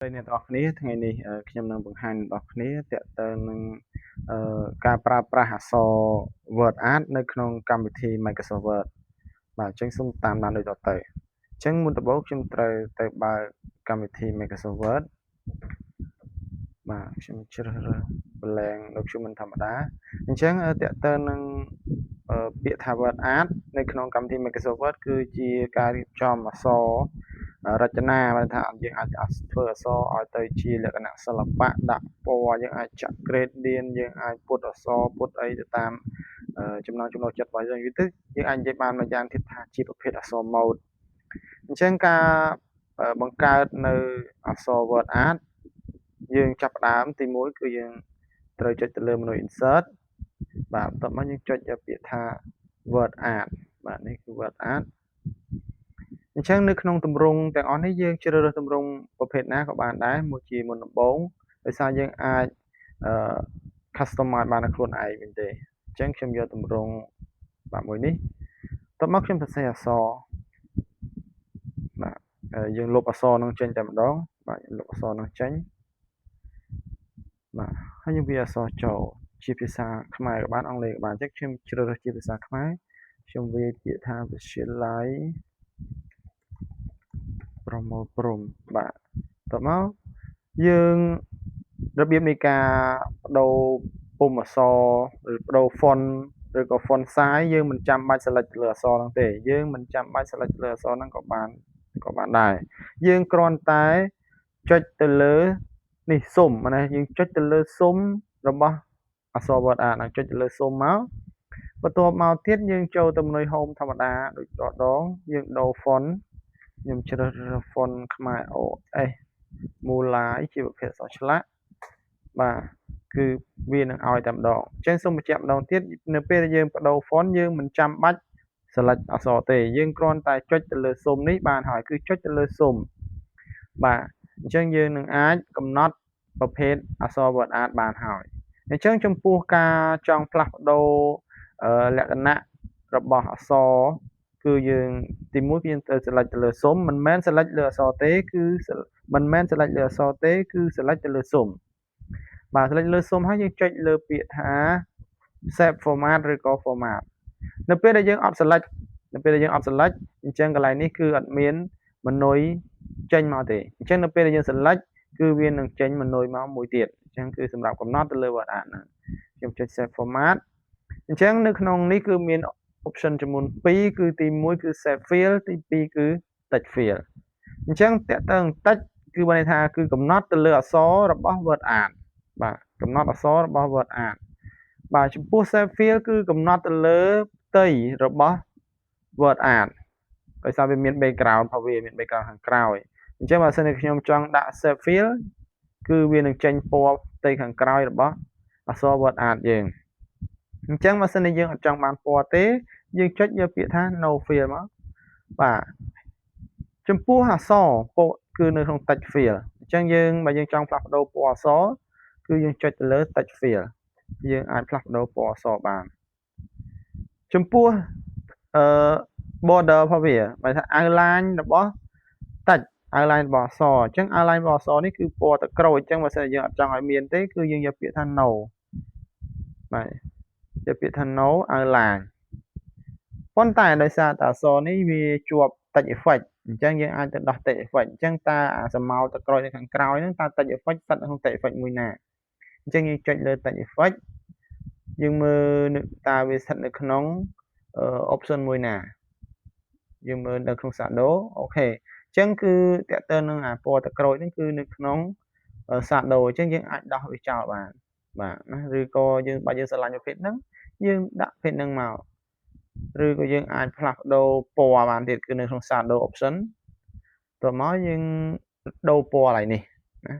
Đây nè đọcគ្នាថ្ងៃនេះខ្ញុំនឹងបង្ហាញដល់គ្នាទាក់ទងនឹងការប្រើប្រាស់អក្សរ Word Art នៅក្នុងកម្មវិធី Microsoft Word បាទអញ្ចឹងសូមតាមដានដូចតទៅអញ្ចឹងមុនដំបូងខ្ញុំត្រូវទៅបើកកម្មវិធី Microsoft Word បាទខ្ញុំជ្រើសរើស blank document ធម្មតាអញ្ចឹងទាក់ទងនឹងពាក្យថា Word Art នៅក្នុងកម្មវិធី Microsoft Word គឺជាការរៀបចំអក្សររចនាបើថាយើងអាចធ្វើអក្សរឲ្យទៅជាលក្ខណៈសិល្បៈដាក់ពណ៌យើងអាចចាក់ gradient យើងអាចពុតអក្សរពុតអីទៅតាមចំណង់ចំណូលចិត្តរបស់យើងទៅយើងអាចនិយាយបានមួយយ៉ាងទៀតថាជាប្រភេទអក្សរ mode អញ្ចឹងការបង្កើតនៅអក្សរ Word Art យើងចាប់ផ្ដើមទី1គឺយើងត្រូវចុចទៅលើ menu insert បាទបន្ទាប់មកយើងចុចពាក្យថា Word Art បាទនេះគឺ Word Art អញ្ចឹងនៅក្នុងទម្រង់ទាំងអស់នេះយើងជ្រើសរើសទម្រង់ប្រភេទណាក៏បានដែរមួយជាមុនដំបូងដោយសារយើងអាចcustomize បានដោយខ្លួនឯងវិញទេអញ្ចឹងខ្ញុំយកទម្រង់បាទមួយនេះបន្ទាប់មកខ្ញុំសរសេរអក្សរបាទយើងលុបអក្សរនឹងចេញតែម្ដងបាទលុបអក្សរនឹងចេញបាទហើយយើងវាអក្សរចូលជាភាសាខ្មែរក៏បានអង់គ្លេសក៏បានអញ្ចឹងខ្ញុំជ្រើសរើសជាភាសាខ្មែរខ្ញុំវាពាក្យថាវិទ្យាល័យប្រមូលព្រំបាទតទៅមកយើងរបៀបនៃការបដូរពុម្ពអក្សរឬបដូរ font ឬក៏ font size យើងមិនចាំបាច់ select លើអក្សរហ្នឹងទេយើងមិនចាំបាច់ select លើអក្សរហ្នឹងក៏បានដែរយើងគ្រាន់តែចុចទៅលើនេះស៊ុំណាយើងចុចទៅលើស៊ុំរបស់អក្សរ Word Art ចុចទៅលើស៊ុំមកបន្ទាប់មកទៀតយើងចូលទៅ menu Home ធម្មតាដូចដងយើងដូរ font ខ្ញុំជ្រើសរើស font ខ្មែរ OS មូលាយជាប្រភេទអក្សរឆ្លាក់បាទគឺវានឹងឲ្យតែម្ដងអញ្ចឹងសូមបញ្ជាក់ម្ដងទៀតនៅពេលដែលយើងបដូរ font យើងមិនចាំបាច់ select អក្សរទេយើងគ្រាន់តែចុចទៅលើស៊ុំនេះបានហើយគឺចុចទៅលើស៊ុំបាទអញ្ចឹងយើងនឹងអាចកំណត់ប្រភេទអក្សរ Word Art បានហើយអញ្ចឹងចំពោះការចង់ផ្លាស់ប្ដូរលក្ខណៈរបស់អក្សរគឺយើងទី1គឺយើងត្រូវ select ទៅលើស៊ុំមិនមែន select លើអក្សរទេគឺមិនមែន select លើអក្សរទេគឺ select ទៅលើស៊ុំបាទ select លើស៊ុំហើយយើងចុចលើពាក្យថា save format ឬក៏ format នៅពេលដែលយើងអត់ select អញ្ចឹងកន្លែងនេះគឺអត់មាន menu ចេញមកទេអញ្ចឹងនៅពេលដែលយើង select គឺវានឹងចេញ menu មកមួយទៀតអញ្ចឹងគឺសម្រាប់កំណត់ទៅលើ Word Art ហ្នឹងខ្ញុំចុច save format អញ្ចឹងនៅក្នុងនេះគឺមាន option ចំនួន2គឺទី1គឺ save field ទី2គឺ text field អញ្ចឹងតើតើ text គឺបានន័យថាគឺកំណត់ទៅលើអក្សររបស់ Word Art បាទកំណត់អក្សររបស់ Word Art បាទចំពោះ save field គឺកំណត់ទៅលើផ្ទៃរបស់ Word Art ដោយសារវាមាន background របស់វាមាន background ខាងក្រោយអញ្ចឹងបើសិនជាខ្ញុំចង់ដាក់ save field គឺវានឹងចេញពណ៌ផ្ទៃខាងក្រោយរបស់អក្សរ Word Art យើងអញ្ចឹងបើសិនជាយើងអត់ចង់បានពណ៌ទេយើងចុចយកពាក្យថា no fill មកបាទចំពោះអក្សរគឺនៅក្នុង text field អញ្ចឹងយើងបើយើងចង់ផ្លាស់ប្ដូរពណ៌អក្សរគឺយើងចុចទៅលើ text field យើងអាចផ្លាស់ប្ដូរពណ៌អក្សរបានចំពោះborder របស់វាបើថា outline របស់ text outline របស់អក្សរអញ្ចឹង outline របស់អក្សរនេះគឺពណ៌ទឹកក្រូចអញ្ចឹងបើសិនជាយើងអត់ចង់ឲ្យមានទេគឺយើងយកពាក្យថា no បាទយកពាក្យថា no outline ប៉ុន្តែដោយសារតែអក្សរនេះវាជាប់ text effect អញ្ចឹងយើងអាចទៅដោះ text effect អញ្ចឹងតើអាស្រមោលទឹកក្រូចនៅខាងក្រោយហ្នឹងតើ text effect ស្ថិតនៅក្នុង text effect មួយណាអញ្ចឹងយើងចុចលើ text effect យើងមើលតើវាស្ថិតនៅក្នុងoption មួយណាយើងមើលនៅក្នុង shadow អូខេអញ្ចឹងគឺតើតើនឹងអាពណ៌ទឹកក្រូចនេះគឺនៅក្នុង shadow អញ្ចឹងយើងអាចដោះវាចោលបានបាទណាឬក៏យើងបើយើងស្រឡាញ់ប្រភេទហ្នឹងយើងដាក់ប្រភេទហ្នឹងមកឬក៏យើងអាចផ្លាស់ប្ដូរពណ៌បានទៀតគឺនៅក្នុង shadow option តទៅមកយើងដូរពណ៌ឡើយនេះណា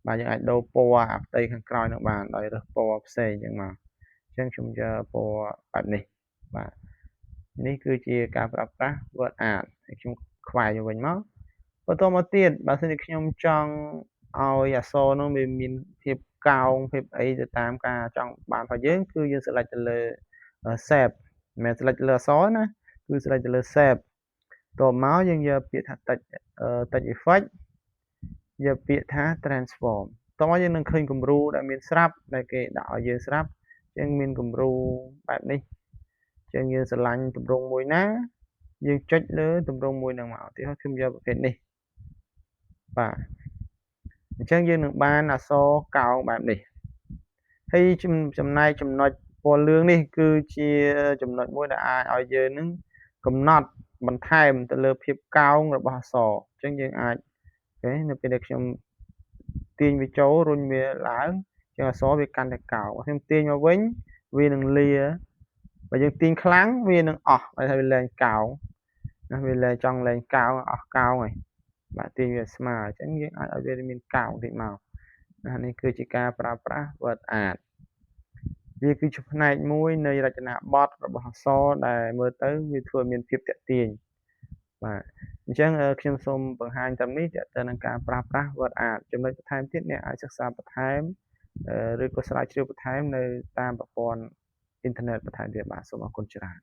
បាទយើងអាចដូរពណ៌អាផ្ទៃខាងក្រោយនឹងបានដោយរើសពណ៌ផ្សេងអញ្ចឹងមកអញ្ចឹងខ្ញុំយកពណ៌បែបនេះបាទនេះគឺជាការប្រើប្រាស់ Word Art ហើយខ្ញុំខ្វែងវិញមកបន្តមកទៀតបើសិនជាខ្ញុំចង់ឲ្យអក្សរនោះវាមានភាពកោងភាពអីទៅតាមការចង់បានរបស់យើងគឺយើង select ទៅលើ shape មិនមែន select លើអក្សរណាគឺ select ទៅលើ shape តមកយើងយកពាក្យថា text effect យកពាក្យថា transform តោះមកយើងនឹងឃើញគំរូដែលមានស្រាប់ដែលគេដាក់ឲ្យយើងស្រាប់អញ្ចឹងមានគំរូបែបនេះអញ្ចឹងយើងស្រឡាញ់ទម្រង់មួយណាយើងចុចលើទម្រង់មួយហ្នឹងមកឧទាហរណ៍ខ្ញុំយកប្រភេទនេះបាទអញ្ចឹងយើងនឹងបានអក្សរកោងបែបនេះហើយចំណែកចំណុចពណ៌លឿងនេះគឺជាចំណុចមួយដែលអាចឲ្យយើងនឹងកំណត់បន្ថែមទៅលើភាពកោងរបស់អក្សរអញ្ចឹងយើងអាចនៅពេលដែលខ្ញុំទាញវាចូលរុញវាឡើងអញ្ចឹងអក្សរវាកាន់តែកោងបើខ្ញុំទាញមកវិញវានឹងលាបើយើងទាញខ្លាំងវានឹងអស់ហើយវាលែងកោងណាវាលែងចង់លែងកោងអស់កោងហើយបាទទាញវាស្មើអញ្ចឹងយើងអាចឲ្យវាមានកោងតិចមកនេះគឺជាការប្រើប្រាស់ word art វាគឺជាផ្នែកមួយនៃរចនាបថរបស់អក្សរដែលមើលទៅវាធ្វើឲ្យមានភាពទាក់ទាញបាទអញ្ចឹងខ្ញុំសូមបង្ហាញត្រឹមនេះទាក់ទងនឹងការប្រើប្រាស់ word art ចំណុចបន្ថែមទៀតអ្នកអាចសិក្សាបន្ថែមឬក៏ស្រាវជ្រាវបន្ថែមនៅតាមប្រព័ន្ធអ៊ីនធឺណិតបន្ថែមទៀតបាទសូមអរគុណច្រើន